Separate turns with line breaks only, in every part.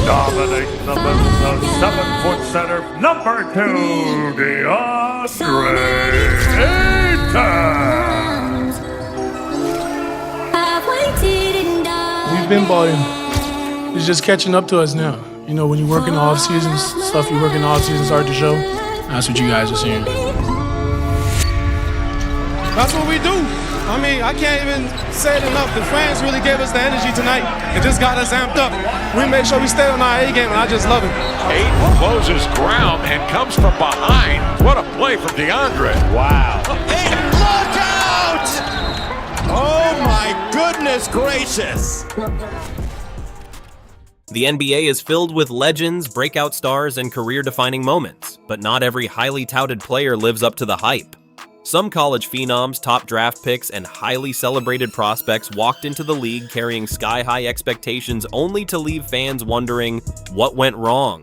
Dominating the middle of 7-foot center, number 2, DeAndre Ayton.
We've been bought in. It's just catching up to us now. You know, when you work in the off seasons, stuff you work in the off seasons start to show. That's what you guys are seeing.
That's what we do. I mean, I can't even say it enough. The fans really gave us the energy tonight. It just got us amped up. We make sure we stay on our A game, and I just love it.
Ayton closes ground and comes from behind. What a play from DeAndre.
Wow. Ayton, look out! Oh, my goodness gracious.
The NBA is filled with legends, breakout stars, and career-defining moments, but not every highly touted player lives up to the hype. Some college phenoms, top draft picks, and highly celebrated prospects walked into the league carrying sky-high expectations only to leave fans wondering what went wrong.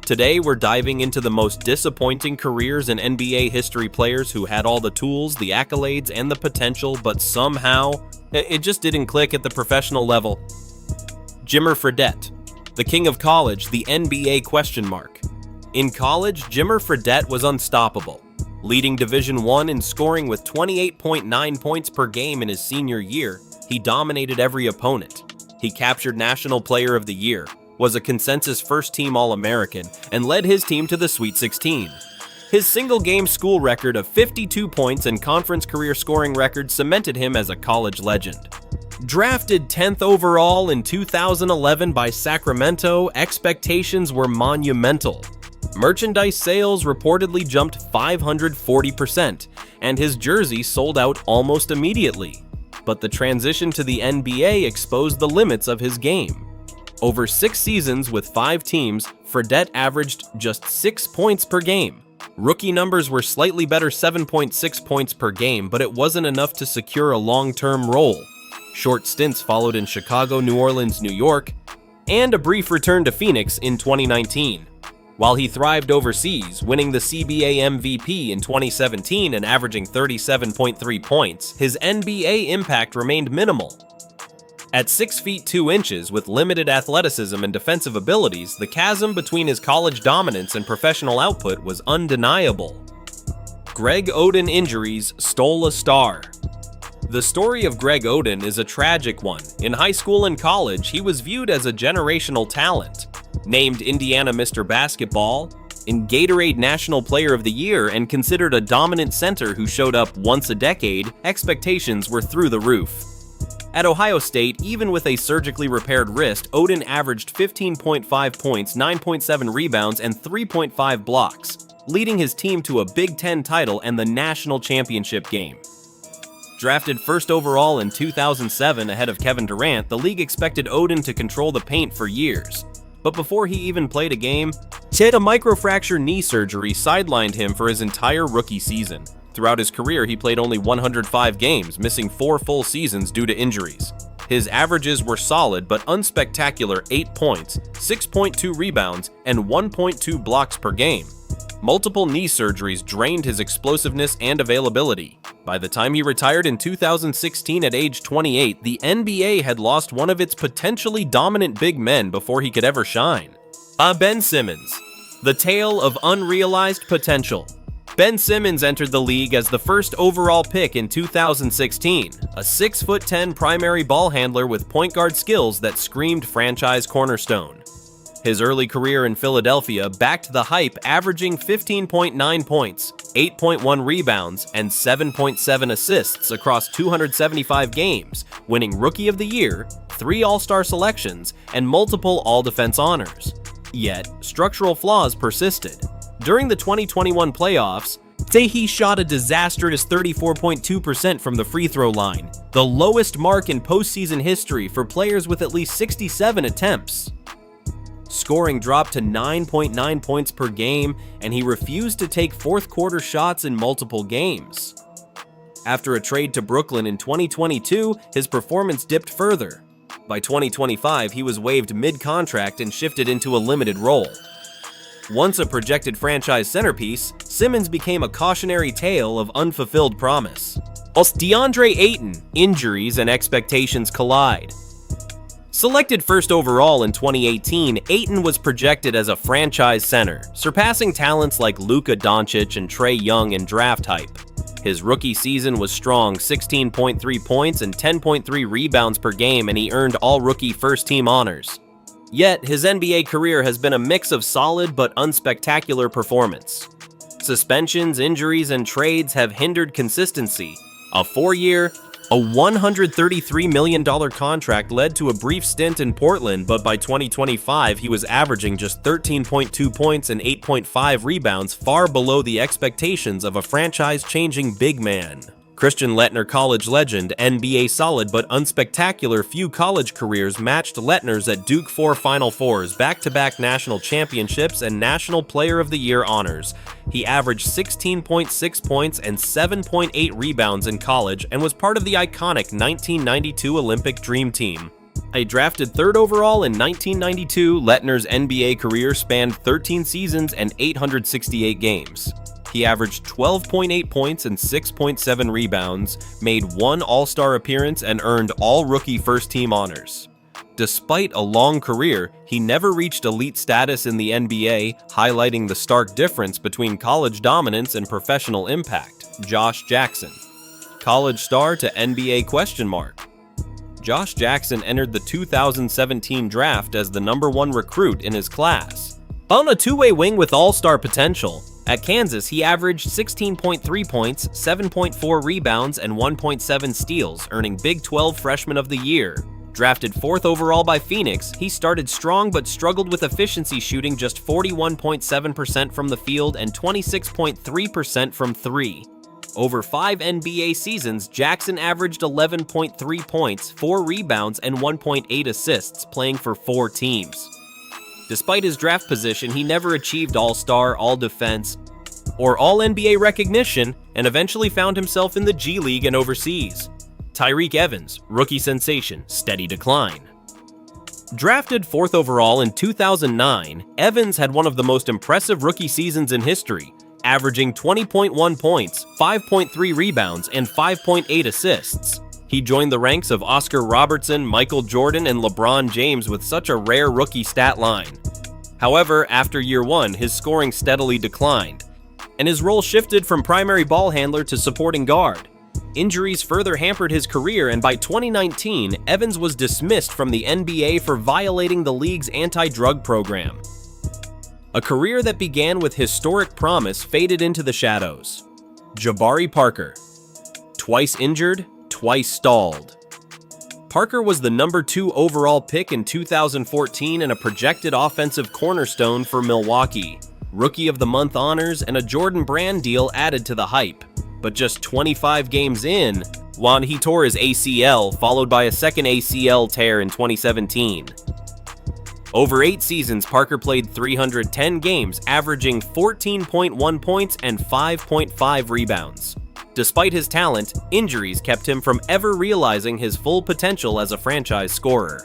Today, we're diving into the most disappointing careers in NBA history, players who had all the tools, the accolades, and the potential, but somehow, it just didn't click at the professional level. Jimmer Fredette, the king of college, the NBA question mark. In college, Jimmer Fredette was unstoppable, leading Division I in scoring with 28.9 points per game in his senior year. He dominated every opponent. He captured National Player of the Year, was a consensus first-team All-American, and led his team to the Sweet 16. His single-game school record of 52 points and conference career scoring record cemented him as a college legend. Drafted 10th overall in 2011 by Sacramento, expectations were monumental. Merchandise sales reportedly jumped 540%, and his jersey sold out almost immediately. But the transition to the NBA exposed the limits of his game. Over 6 seasons with 5 teams, Fredette averaged just 6 points per game. Rookie numbers were slightly better, 7.6 points per game, but it wasn't enough to secure a long-term role. Short stints followed in Chicago, New Orleans, New York, and a brief return to Phoenix in 2019. While he thrived overseas, winning the CBA MVP in 2017 and averaging 37.3 points, his NBA impact remained minimal. At 6 feet 2 inches with limited athleticism and defensive abilities, the chasm between his college dominance and professional output was undeniable. Greg Oden injuries stole a star. The story of Greg Oden is a tragic one. In high school and college, he was viewed as a generational talent. Named Indiana Mr. Basketball, in Gatorade National Player of the Year, and considered a dominant center who showed up once a decade, expectations were through the roof. At Ohio State, even with a surgically repaired wrist, Oden averaged 15.5 points, 9.7 rebounds, and 3.5 blocks, leading his team to a Big Ten title and the national championship game. Drafted first overall in 2007 ahead of Kevin Durant, the league expected Oden to control the paint for years. But before he even played a game, he had a microfracture knee surgery sidelined him for his entire rookie season. Throughout his career, he played only 105 games, missing 4 full seasons due to injuries. His averages were solid but unspectacular: 8 points, 6.2 rebounds, and 1.2 blocks per game. Multiple knee surgeries drained his explosiveness and availability. By the time he retired in 2016 at age 28, the NBA had lost one of its potentially dominant big men before he could ever shine. Ben Simmons, the tale of unrealized potential. Ben Simmons entered the league as the first overall pick in 2016, a 6'10" primary ball handler with point guard skills that screamed franchise cornerstone. His early career in Philadelphia backed the hype, averaging 15.9 points, 8.1 rebounds, and 7.7 assists across 275 games, winning Rookie of the Year, 3 All-Star selections, and multiple All-Defense honors. Yet, structural flaws persisted. During the 2021 playoffs, he shot a disastrous 34.2% from the free throw line, the lowest mark in postseason history for players with at least 67 attempts. Scoring dropped to 9.9 points per game, and he refused to take fourth-quarter shots in multiple games. After a trade to Brooklyn in 2022, his performance dipped further. By 2025, he was waived mid-contract and shifted into a limited role. Once a projected franchise centerpiece, Simmons became a cautionary tale of unfulfilled promise. Whilst DeAndre Ayton, injuries and expectations collide. Selected first overall in 2018, Ayton was projected as a franchise center, surpassing talents like Luka Doncic and Trae Young in draft hype. His rookie season was strong, 16.3 points and 10.3 rebounds per game, and he earned all-rookie first-team honors. Yet, his NBA career has been a mix of solid but unspectacular performance. Suspensions, injuries, and trades have hindered consistency. A 4-year, $133 million contract led to a brief stint in Portland, but by 2025, he was averaging just 13.2 points and 8.5 rebounds, far below the expectations of a franchise-changing big man. Christian Laettner, college legend, NBA solid but unspectacular few college careers matched Laettner's at Duke 4 Final Fours, back-to-back national championships, and National Player of the Year honors. He averaged 16.6 points and 7.8 rebounds in college and was part of the iconic 1992 Olympic Dream Team. A drafted third overall in 1992, Laettner's NBA career spanned 13 seasons and 868 games. He averaged 12.8 points and 6.7 rebounds, made one All-Star appearance, and earned all-rookie first-team honors. Despite a long career, he never reached elite status in the NBA, highlighting the stark difference between college dominance and professional impact. Josh Jackson. College star to NBA question mark. Josh Jackson entered the 2017 draft as the #1 recruit in his class. On a two-way wing with all-star potential, at Kansas, he averaged 16.3 points, 7.4 rebounds, and 1.7 steals, earning Big 12 Freshman of the Year. Drafted 4th overall by Phoenix, he started strong but struggled with efficiency, shooting just 41.7% from the field and 26.3% from three. Over 5 NBA seasons, Jackson averaged 11.3 points, 4 rebounds, and 1.8 assists, playing for 4 teams. Despite his draft position, he never achieved All-Star, All-Defense, or All-NBA recognition, and eventually found himself in the G League and overseas. Tyreke Evans, rookie sensation, steady decline. Drafted 4th overall in 2009, Evans had one of the most impressive rookie seasons in history, averaging 20.1 points, 5.3 rebounds, and 5.8 assists. He joined the ranks of Oscar Robertson, Michael Jordan, and LeBron James with such a rare rookie stat line. However, after year 1, his scoring steadily declined, and his role shifted from primary ball handler to supporting guard. Injuries further hampered his career, and by 2019, Evans was dismissed from the NBA for violating the league's anti-drug program. A career that began with historic promise faded into the shadows. Jabari Parker. Twice injured, twice stalled. Parker was the #2 overall pick in 2014 and a projected offensive cornerstone for Milwaukee. Rookie of the Month honors and a Jordan Brand deal added to the hype. But just 25 games in, he tore his ACL, followed by a second ACL tear in 2017. Over 8 seasons, Parker played 310 games, averaging 14.1 points and 5.5 rebounds. Despite his talent, injuries kept him from ever realizing his full potential as a franchise scorer.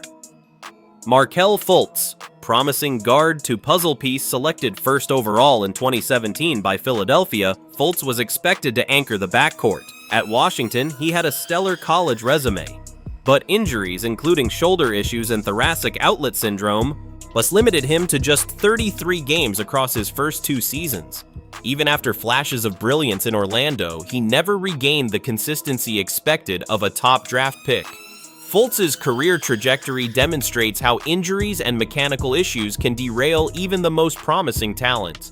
Markelle Fultz, promising guard to puzzle piece selected 1st overall in 2017 by Philadelphia, Fultz was expected to anchor the backcourt. At Washington, he had a stellar college resume. But injuries, including shoulder issues and thoracic outlet syndrome, limited him to just 33 games across his first 2 seasons. Even after flashes of brilliance in Orlando, he never regained the consistency expected of a top draft pick. Fultz's career trajectory demonstrates how injuries and mechanical issues can derail even the most promising talent.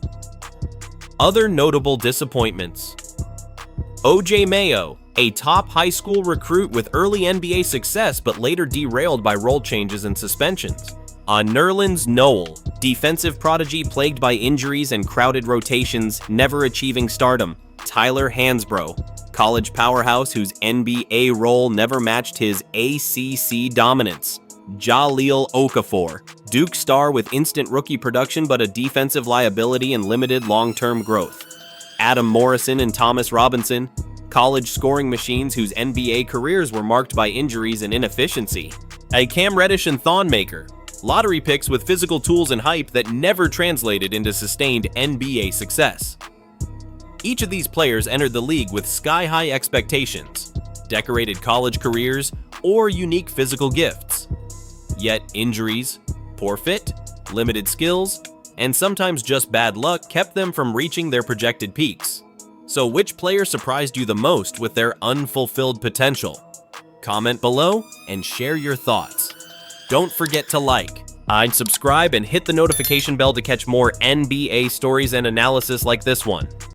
Other notable disappointments. O.J. Mayo, a top high school recruit with early NBA success but later derailed by role changes and suspensions. Nerlens Noel, defensive prodigy plagued by injuries and crowded rotations, never achieving stardom. Tyler Hansbrough, college powerhouse whose NBA role never matched his ACC dominance. Jahlil Okafor, Duke star with instant rookie production but a defensive liability and limited long-term growth. Adam Morrison and Thomas Robinson, college scoring machines whose NBA careers were marked by injuries and inefficiency. A Cam Reddish and Thon Maker, lottery picks with physical tools and hype that never translated into sustained NBA success. Each of these players entered the league with sky-high expectations, decorated college careers, or unique physical gifts. Yet injuries, poor fit, limited skills, and sometimes just bad luck kept them from reaching their projected peaks. So which player surprised you the most with their unfulfilled potential? Comment below and share your thoughts. Don't forget to like, subscribe, and hit the notification bell to catch more NBA stories and analysis like this one.